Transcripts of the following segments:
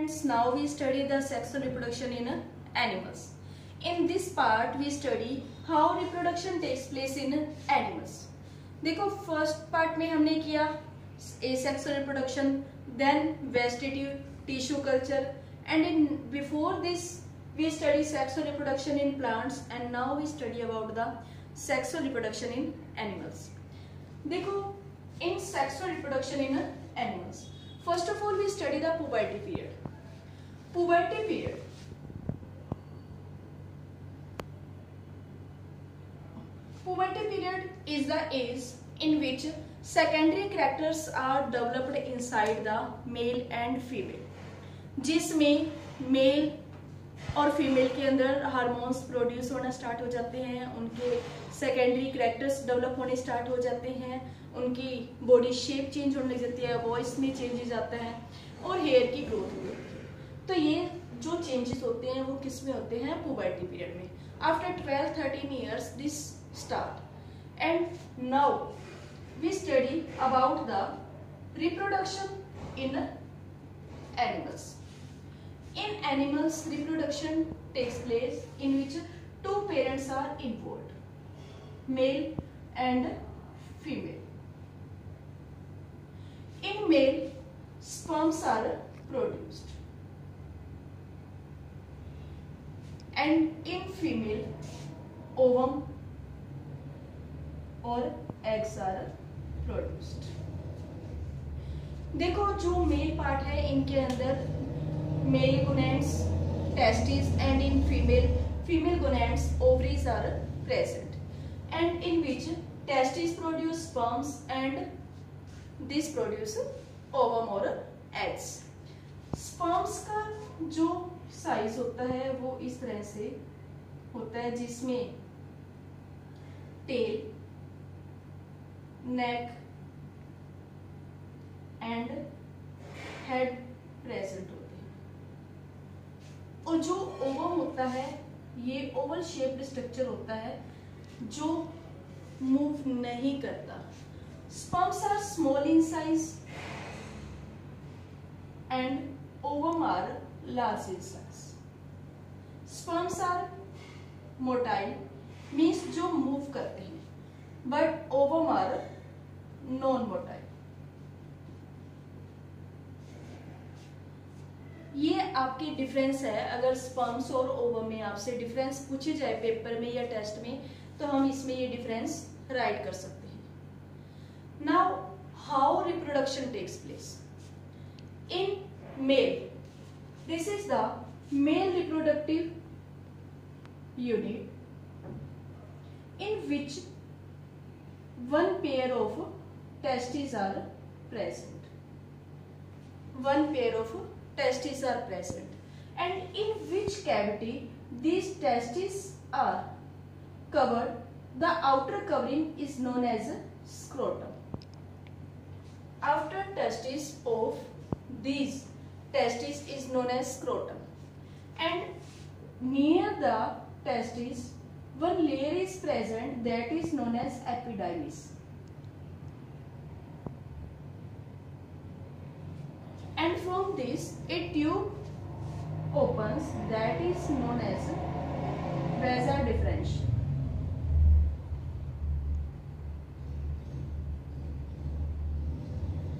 students, now we study the sexual reproduction in animals. In this part we study how reproduction takes place in animals. देखो first part में हमने किया asexual reproduction, then vegetative tissue culture, and in before this we study sexual reproduction in plants, and now we study about the sexual reproduction in animals. देखो in sexual reproduction in animals, first of all we study the puberty period. Puberty period is the age in which secondary characters are developed inside the male and female, जिसमें mail और female के अंदर hormones produce होना start हो जाते हैं, उनके secondary characters develop होने स्टार्ट हो जाते हैं, उनकी बॉडी शेप चेंज होने लग जाती है, वॉइस में चेंजेस आता है और हेयर की ग्रोथ होती है. तो ये जो चेंजेस होते हैं वो किस में होते हैं? पुबर्टी पीरियड में. After 12-13 years this start, and now we study about the reproduction in animals. In animals, reproduction takes place in which two parents are involved, male and female. In male, sperms are produced, and in female, ovum or eggs are produced. देखो जो male part है इनके अंदर male gonads, testes, and in female gonads ovaries are present, and in which testes produce sperms and this produce ovum और eggs. Sperms का जो size होता है वो इस तरह से होता है, जिसमें tail, neck and head present होते हैं. और जो ओवम होता है ये ओवल शेप्ड स्ट्रक्चर होता है जो मूव नहीं करता. Sperms are small in size and ovum are large in size. Sperms are motile means जो मूव करते हैं, but ovum are non motile. ये आपकी डिफरेंस है. अगर स्पर्म्स और ओवम में आपसे डिफरेंस पूछे जाए पेपर में या टेस्ट में, तो हम इसमें ये डिफरेंस राइट कर सकते हैं. Now how reproduction takes place in male. This is the male reproductive unit in which one pair of testes are present. One pair of testes are present, and in which cavity these testes are covered. The outer covering is known as scrotum. After testes of these testes is known as scrotum, and near the testes one layer is present that is known as epidermis, and from this a tube opens that is known as vasa differentia.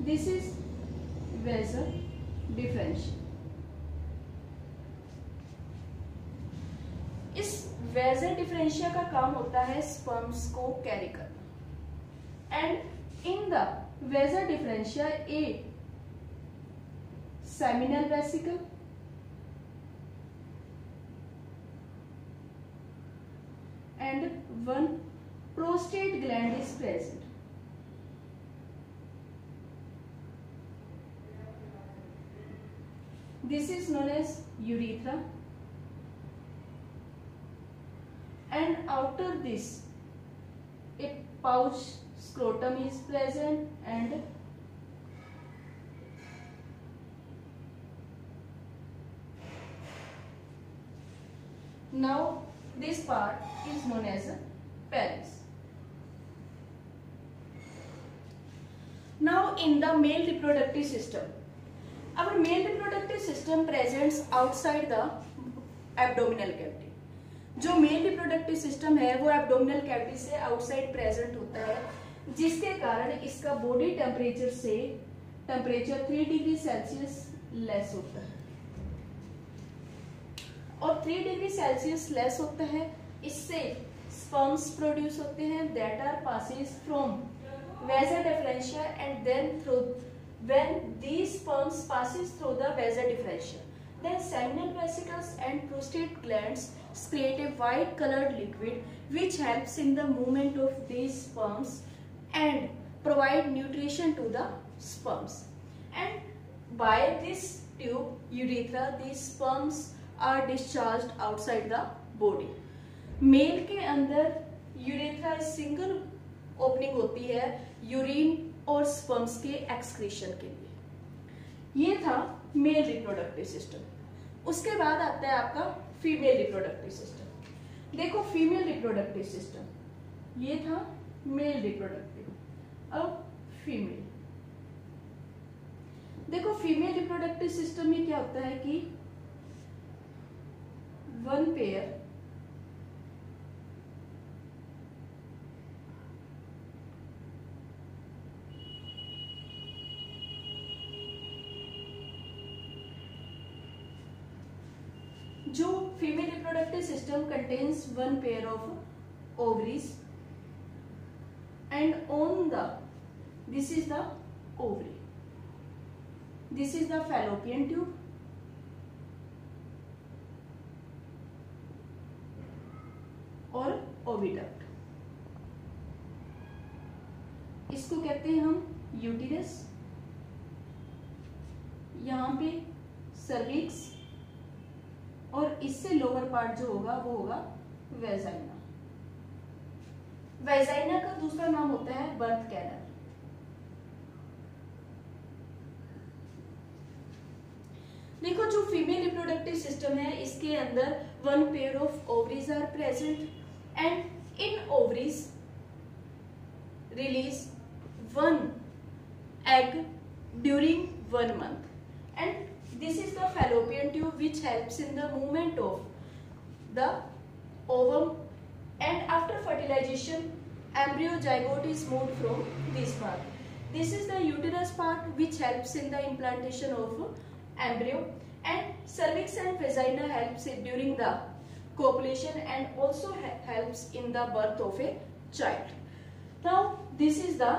This is vasa differentia. इस वेजा differentia का काम होता है sperms को carry करना, and in the vasa deferentia a seminal vesicle and one prostate gland is present. This is known as urethra, and outer this a pouch scrotum is present, and now this part is known as a pelvis. Now in the male reproductive system, our male reproductive system presents outside the abdominal cavity. जो mail reproductive system है वो abdominal cavity से outside present होता है, जिसके कारण इसका body temperature से टेम्परेचर 3 डिग्री सेल्सियस लेस होता है। और 3 डिग्री सेल्सियस लेस होता है, इससे स्पर्म्स प्रोड्यूस होते हैं that are passes from vasa deferentia and then through when these sperms passes through the vasa differentia, then seminal vesicles and prostate glands secrete a white colored liquid which helps in the movement of these sperms and provide nutrition to the sperms. And by this tube urethra, these sperms are discharged outside the body. Male के अंदर urethra single opening होती है urine और sperms के excretion के लिए। ये था मेल रिप्रोडक्टिव सिस्टम। उसके बाद आता है आपका फीमेल रिप्रोडक्टिव सिस्टम। देखो फीमेल रिप्रोडक्टिव सिस्टम, ये था मेल रिप्रोडक्टिव, अब फीमेल। देखो फीमेल रिप्रोडक्टिव सिस्टम में क्या होता है कि वन पेयर जो female reproductive system contains one pair of ovaries and on the this is the ovary, this is the fallopian tube और ओविडक्ट। इसको कहते हैं हम यूटिरस, यहां पे सर्विक्स और इससे लोअर पार्ट जो होगा वो होगा वेजाइना। वेजाइना का दूसरा नाम होता है बर्थ कैनल। देखो जो फीमेल रिप्रोडक्टिव सिस्टम है इसके अंदर one pair of ovaries are present and in ovaries release one egg during 1 month and this is the fallopian tube which helps in the movement of the ovum, and after fertilization embryo zygote is moved from this part. This is the uterus part which helps in the implantation of embryo, and cervix and vagina helps during the copulation and also helps in the birth of a child. Now this is the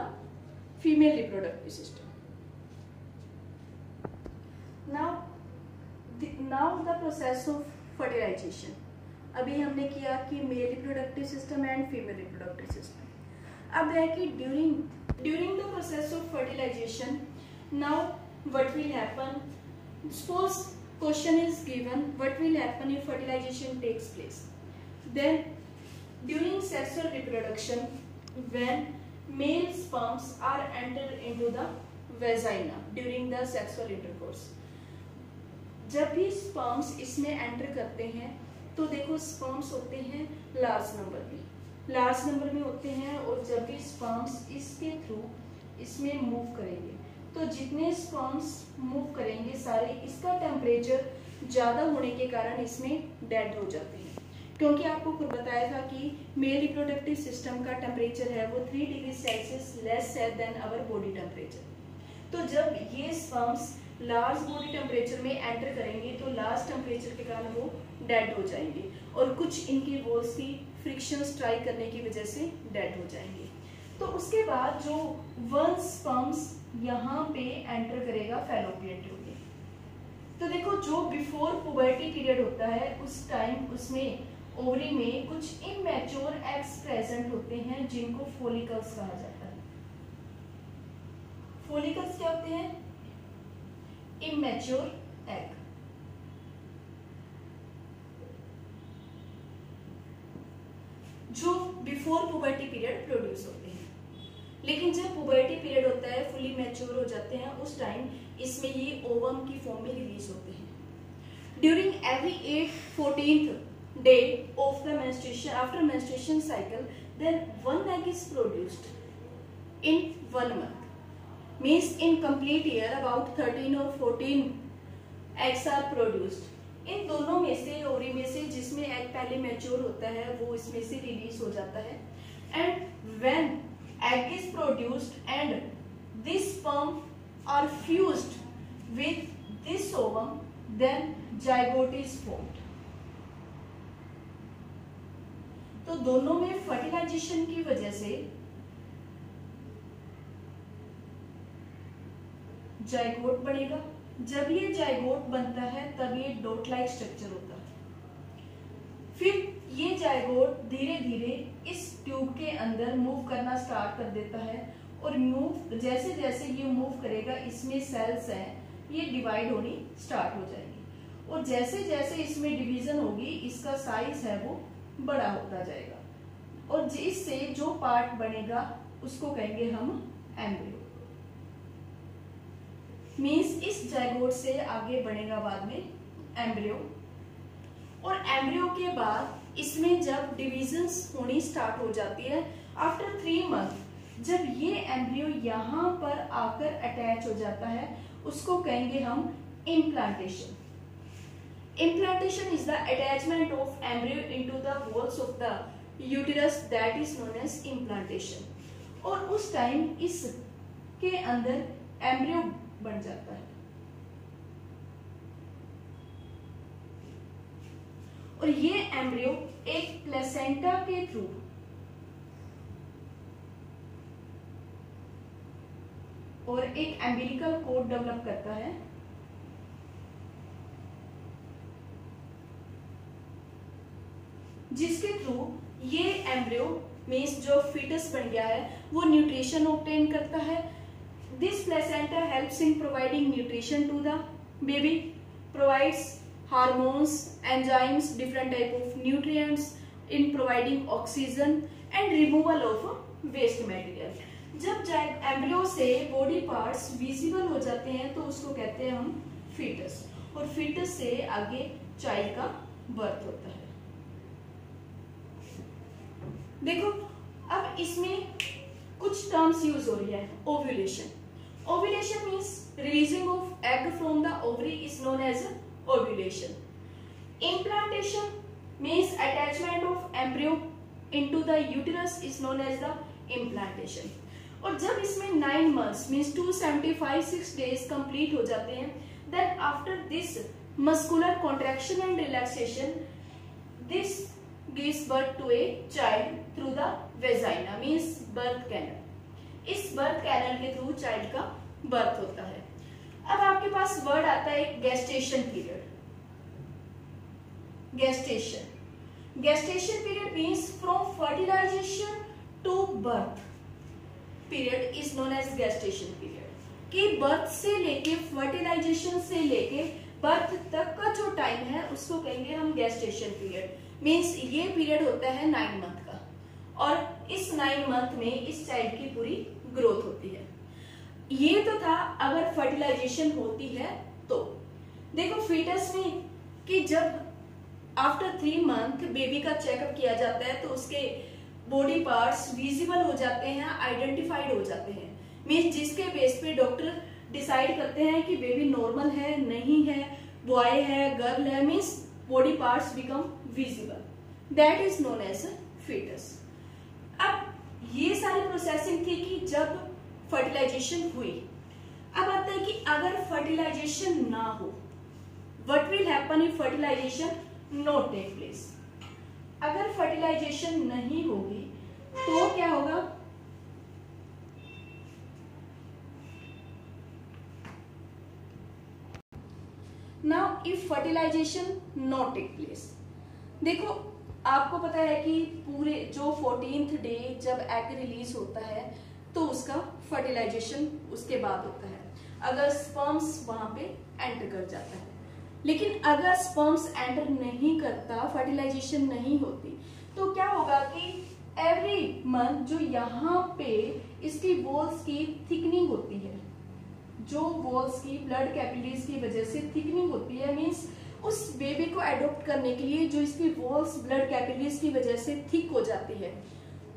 female reproductive system. Now the process of fertilization. अभी हमने किया कि male reproductive system and female reproductive system. अब है कि during the process of fertilisation, now what will happen, suppose question is given what will happen if fertilisation takes place, then during sexual reproduction when male sperms are enter into the vagina during the sexual intercourse. जब भी sperms इसमें enter करते हैं तो देखो sperms होते हैं large number में होते हैं, और जब भी स्पर्म्स इसके थ्रू इसमें मूव करेंगे तो जितने स्पर्म्स मूव करेंगे सारे, इसका टेम्परेचर ज़्यादा होने के कारण इसमें डेड हो जाते हैं, क्योंकि आपको बताया था कि मेल रिप्रोडक्टिव सिस्टम का टेम्परेचर है वो 3 डिग्री सेल्सियस लेस है देन आवर बॉडी टेम्परेचर। तो जब ये स्पर्म्स लार्ज बॉडी टेम्परेचर में एंटर करेंगे तो लार्ज टेम्परेचर के कारण वो डेड हो जाएंगे, और कुछ इनकी वॉल्स की फ्रिक्शन स्ट्राइक करने की वजह से डेड हो जाएंगे। तो उसके बाद जो वन स्पर्म्स यहाँ पे एंटर करेगा फैलोपियन ट्यूब में, तो देखो जो बिफोर पुबर्टी पीरियड होता है उस टाइम उसमें ओवरी में कुछ इमैच्योर एग्स प्रेजेंट होते हैं जिनको फोलिकल्स कहा जाता है। फोलिकल्स क्या होते हैं? Immature egg. जो बिफोर पुबर्टी पीरियड प्रोड्यूस होते हैं, लेकिन जब पुबर्टी पीरियड होता है फुली मैच्योर हो जाते हैं उस टाइम इसमें ये ओवम की फॉर्म में रिलीज होते हैं। During every 8-14th day of the menstruation, after menstruation cycle, then one egg is produced in 1 month. Means in complete year about 13 or 14 eggs are produced. इन दोनों में से, ओवरी में से जिसमें एग पहले मैच्योर होता है वो इसमें से रिलीज हो जाता है। And when egg is produced and this sperm are fused with this ovum, then zygote is formed. तो दोनों में फर्टिलाइजेशन की वजह से जाइगोट बनेगा। जब ये जाइगोट बनता है तब ये डॉट लाइक स्ट्रक्चर होता है। फिर ये जाइगोट धीरे धीरे इस ट्यूब के अंदर मूव करना स्टार्ट कर देता है और मूव जैसे जैसे ये मूव करेगा इसमें सेल्स हैं ये डिवाइड होनी स्टार्ट हो जाएगी और जैसे जैसे इसमें डिवीजन होगी इसका साइज है वो बड़ा होता जाएगा और इससे जो पार्ट बनेगा उसको कहेंगे हम एम्ब्रियो। मीन्स इस जाइगोट से आगे बनेगा बाद में एम्ब्रियो और एम्ब्रियो के बाद इसमें जब डिविजन्स होनी स्टार्ट हो जाती है आफ्टर 3 मंथ, जब ये एम्ब्रियो यहाँ पर आकर अटैच हो जाता है उसको कहेंगे हम implantation. Implantation is the attachment of embryo into the walls of the uterus, that is known as implantation। और उस टाइम इसके अंदर एम्ब्रियो बन जाता है और ये एम्ब्रियो एक प्लेसेंटा के थ्रू और एक एम्बिलिकल कोड डेवलप करता है जिसके थ्रू ये एम्ब्रियो मीन्स जो फीटस बन गया है वो न्यूट्रिशन ऑब्टेन करता है। This placenta helps in providing nutrition to the baby, provides hormones, enzymes, different type of nutrients in providing oxygen and removal of waste material. जब एम्ब्रियो से बॉडी पार्ट्स विजिबल हो जाते हैं तो उसको कहते हैं हम फीटस और फीटस से आगे चाइल्ड का बर्थ होता है। देखो अब इसमें कुछ टर्म्स यूज हो रही है। Ovulation, ovulation means releasing of egg from the ovary is known as ovulation. Implantation means attachment of embryo into the uterus is known as the implantation. और जब इसमें 9 मंथ्स मीन्स 275 डेज कंप्लीट हो जाते हैं then after this muscular contraction and relaxation this gives birth to a child through the vagina means birth canal। इस birth canal के through child का birth होता है। अब आपके पास वर्ड आता है gestation period। gestation period means from fertilization to birth period is known as gestation period। कि बर्थ से लेके फर्टिलाइजेशन से लेके बर्थ तक का जो टाइम है उसको कहेंगे हम gestation period। मीन्स ये पीरियड होता है 9 मंथ का और इस 9 मंथ में इस चाइल्ड की पूरी ग्रोथ होती है। ये तो था अगर फर्टिलाइजेशन होती है तो। देखो फीटस में कि जब आफ्टर 3 मंथ बेबी का चेकअप किया जाता है तो उसके बॉडी पार्ट्स विजिबल हो जाते हैं, आइडेंटिफाइड हो जाते हैं। मीन्स जिसके बेस पे डॉक्टर डिसाइड करते हैं कि बेबी नॉर्मल है नहीं है, बॉय है गर्ल है, means body parts become visible, that is known as foetus. अब ये सारी प्रोसेसिंग थी कि जब फर्टिलाइजेशन हुई। अब आता है कि अगर फर्टिलाइजेशन ना हो, what will happen if fertilisation not take place. अगर फर्टिलाइजेशन नहीं होगी तो क्या होगा? Now if fertilisation not take place, देखो आपको पता है कि पूरे जो 14th डे जब एग रिलीज होता है तो उसका फर्टिलाइजेशन उसके बाद होता है अगर स्पर्म्स वहां पे एंटर कर जाता है। लेकिन अगर स्पर्म्स एंटर नहीं करता, फर्टिलाइजेशन नहीं होती, तो क्या होगा कि एवरी मंथ जो यहाँ पे इसकी वॉल्स की थिकनिंग होती है, जो वॉल्स की ब्लड कैपिलरीज की वजह से थिकनिंग होती है, मींस उस बेबी को एडॉप्ट करने के लिए जो इसकी वॉल्स ब्लड कैपिलरीज की वजह से थिक हो जाती है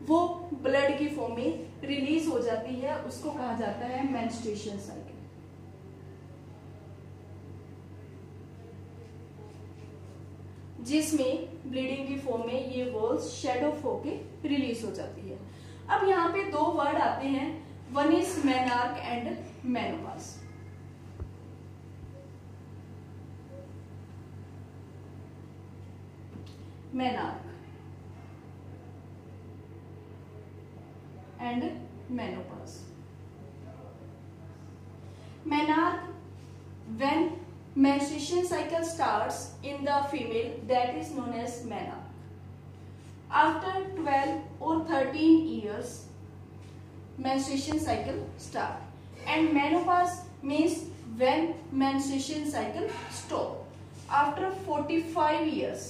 वो ब्लड की फॉर्म में रिलीज हो जाती है, उसको कहा जाता है मेंस्ट्रुएशन साइकिल। जिसमें ब्लीडिंग की फॉर्म में ये वॉल्स शेड ऑफ होके रिलीज हो जाती है। अब यहाँ पे दो वर्ड आते हैं, one is menarche and menopause. Menarche and menopause. Menarche, when menstruation cycle starts in the female, that is known as menarche. After 12 or 13 years, menstruation cycle start, and menopause means when menstruation cycle stop. After 45 years,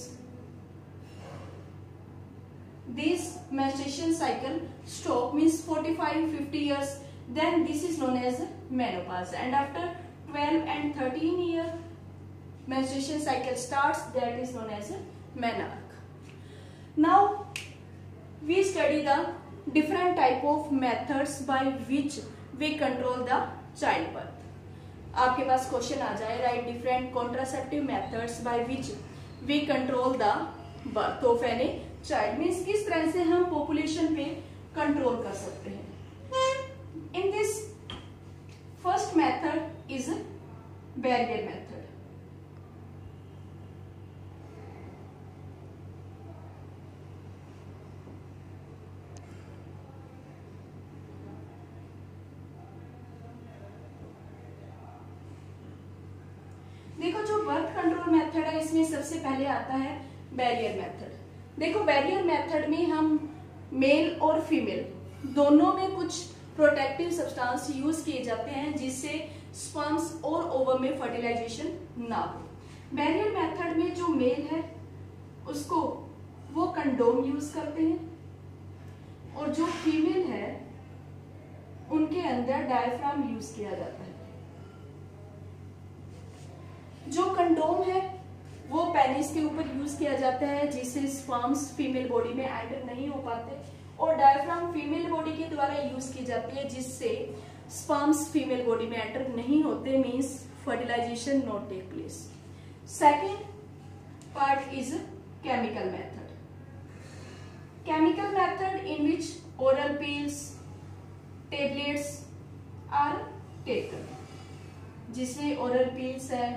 this menstruation cycle stop means 45-50 years. Then this is known as menopause, and after 12 and 13 year menstruation cycle starts, that is known as menarche. Now we study the different type of methods by which we control the childbirth. आपके पास question आ जाए, write different contraceptive methods by which we control the birth of any child. Means किस तरह से हम population पे control कर सकते हैं। In this first method is barrier method. देखो जो बर्थ कंट्रोल मेथड है इसमें सबसे पहले आता है बैरियर मेथड। देखो बैरियर मेथड में हम मेल और फीमेल दोनों में कुछ प्रोटेक्टिव सब्सटेंस यूज किए जाते हैं जिससे स्पर्म्स और ओवम में फर्टिलाइजेशन ना हो। बैरियर मेथड में जो मेल है उसको वो कंडोम यूज करते हैं और जो फीमेल है उनके अंदर डायफ्राम यूज किया जाता है। जो कंडोम है वो पेनिस के ऊपर यूज किया जाता है जिससे स्पर्म्स फीमेल बॉडी में एंटर नहीं हो पाते, और डायफ्राम फीमेल बॉडी के द्वारा यूज की जाती है जिससे स्पर्म्स फीमेल बॉडी में एंटर नहीं होते, means fertilisation not take place. Second part is chemical method. Chemical method in which oral pills, tablets are taken, जिसमें ओरल पिल्स है,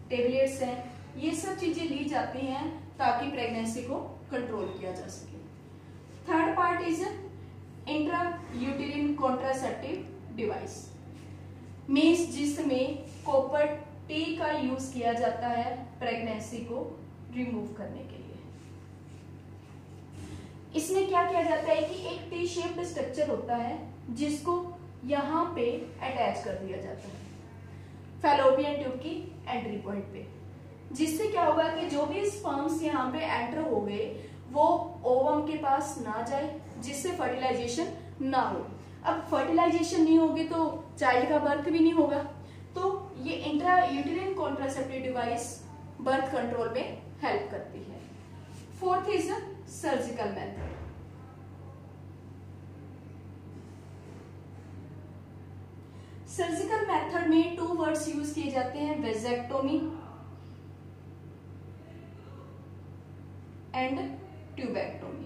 टेबलेट्स है, ये सब चीजें ली जाती हैं ताकि प्रेगनेंसी को कंट्रोल किया जा सके। Third part is intra यूटेरिन contraceptive device, means जिसमें कॉपर टी का यूज किया जाता है प्रेगनेंसी को रिमूव करने के लिए। इसमें क्या किया जाता है कि एक टी शेप्ड स्ट्रक्चर होता है जिसको यहाँ पे अटैच कर दिया जाता है फैलोपियन ट्यूब की एंट्री पॉइंट पे, जिससे क्या होगा कि जो भी स्पर्म्स यहाँ पे एंटर हो गए वो ओवम के पास ना जाए, जिससे फर्टिलाइजेशन ना हो। अब फर्टिलाइजेशन नहीं होगी तो चाइल्ड का बर्थ भी नहीं होगा, तो ये intra यूटेरिन contraceptive device birth control में हेल्प करती है। Fourth is surgical method. Surgical method में टू वर्ड्स यूज किए जाते हैं, वेजेक्टोमी एंड ट्यूबेक्टोमी।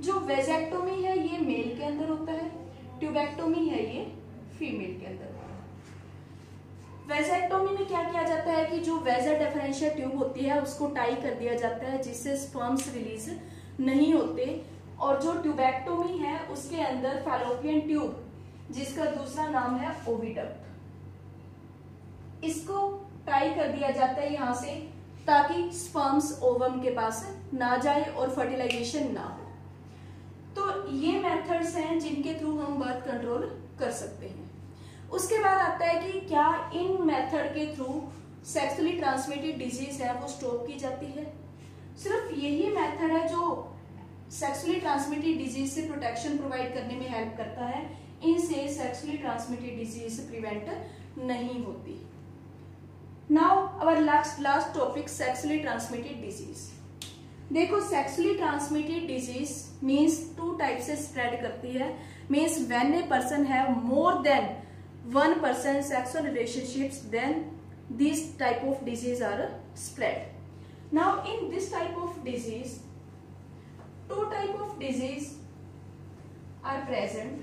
जो वेजेक्टोमी है ये मेल के अंदर होता है, ट्यूबेक्टोमी है ये फीमेल के अंदर होता है। वेजेक्टोमी में क्या किया जाता है कि जो वेजा डिफरेंशियल ट्यूब होती है उसको टाई कर दिया जाता है जिससे स्पर्म्स रिलीज नहीं होते, और जो ट्यूबेक्टोमी है उसके अंदर फैलोपियन ट्यूब जिसका दूसरा नाम है ओविडक्ट, इसको टाई कर दिया जाता है यहां से ताकि स्पर्म्स ओवम के पास ना जाए और फर्टिलाइजेशन ना हो। तो ये मेथड्स हैं जिनके थ्रू हम बर्थ कंट्रोल कर सकते हैं। उसके बाद आता है कि क्या इन मेथड के थ्रू सेक्सुअली ट्रांसमिटेड डिजीज है वो स्टॉप की जाती है। सिर्फ यही मेथड है जो सेक्सुअली ट्रांसमिटेड डिजीज से प्रोटेक्शन प्रोवाइड करने में हेल्प करता है, इनसे सेक्सुअली ट्रांसमिटेड डिजीज प्रिवेंट नहीं होती। Now our last topic sexually transmitted disease. देखो sexually transmitted disease means two type से स्प्रेड करती है, means when a person have more than one person sexual relationships then these type of disease are spread. Now in this type of disease, two type of disease are present.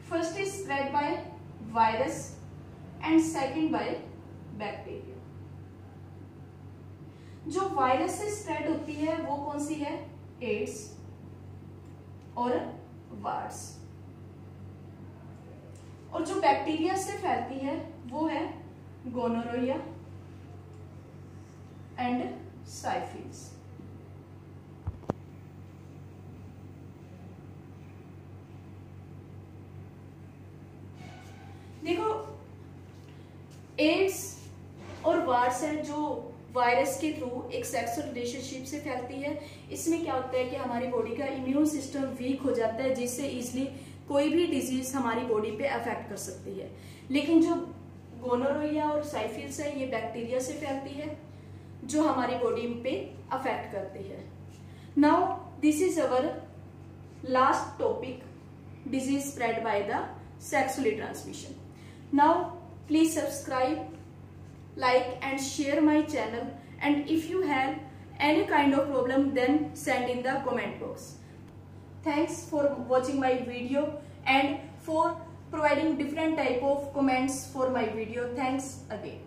First is spread by virus and second by bacteria. जो virus से spread होती है वो कौन सी है? Ads और wars. और जो बैक्टीरिया से फैलती है वो है गोनोरोया एंड साइफिलिस. देखो, एड्स और वार्स है जो वायरस के थ्रू एक सेक्सुअल रिलेशनशिप से फैलती है. इसमें क्या होता है कि हमारी बॉडी का इम्यून सिस्टम वीक हो जाता है, जिससे इजिली कोई भी डिजीज हमारी बॉडी पे अफेक्ट कर सकती है. लेकिन जो गोनोरोया और साइफिलिस है ये बैक्टीरिया से फैलती है जो हमारी बॉडी पे अफेक्ट करती है. Now this is our last topic, disease spread by the sexually transmission. Now please subscribe, like and share my channel, and if you have any kind of problem then send in the comment box. Thanks for watching my video and for providing different type of comments for my video. Thanks again.